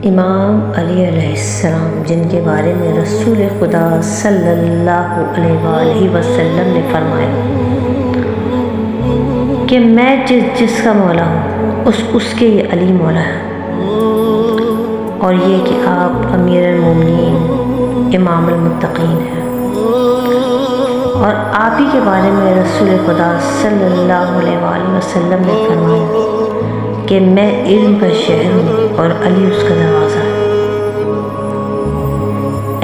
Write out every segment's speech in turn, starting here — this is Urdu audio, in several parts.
امام علی علیہ السلام، جن کے بارے میں رسول خدا صلی اللہ علیہ وآلہ وسلم نے فرمایا کہ میں جس کا مولا ہوں اس کے یہ علی مولا ہے، اور یہ کہ آپ امیر المومنین امام المتقین ہیں، اور آپ ہی کے بارے میں رسول خدا صلی اللہ علیہ وآلہ وسلم نے فرمایا کہ میں علم کا شہر ہوں اور علی اس کا دروازہ ہے۔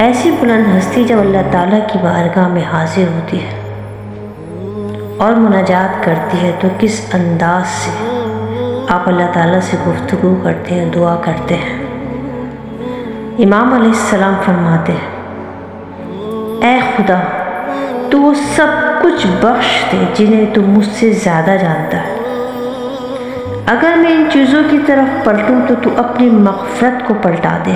ایسی بلند ہستی جب اللہ تعالیٰ کی بارگاہ میں حاضر ہوتی ہے اور مناجات کرتی ہے تو کس انداز سے آپ اللہ تعالیٰ سے گفتگو کرتے ہیں، دعا کرتے ہیں۔ امام علیہ السلام فرماتے ہیں، اے خدا، تو وہ سب کچھ بخش دے جنہیں تو مجھ سے زیادہ جانتا ہے۔ اگر میں ان چیزوں کی طرف پلٹوں تو تو اپنی مغفرت کو پلٹا دے۔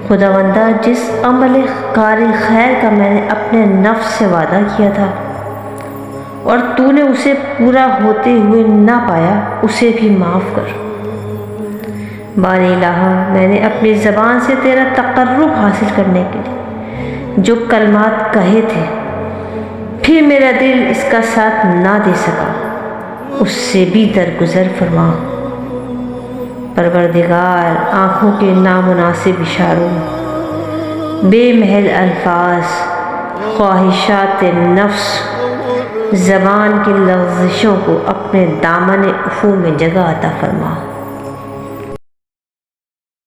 خداوندہ، جس عمل کار خیر کا میں نے اپنے نفس سے وعدہ کیا تھا اور تو نے اسے پورا ہوتے ہوئے نہ پایا، اسے بھی معاف کر۔ باری الہ، میں نے اپنی زبان سے تیرا تقرب حاصل کرنے کے لیے جو کلمات کہے تھے، پھر میرا دل اس کا ساتھ نہ دے سکا، اس سے بھی درگزر فرما۔ پروردگار، آنکھوں کے نامناسب اشاروں، بے محل الفاظ، خواہشات نفس، زبان کی لغزشوں کو اپنے دامن عفو میں جگہ عطا فرما۔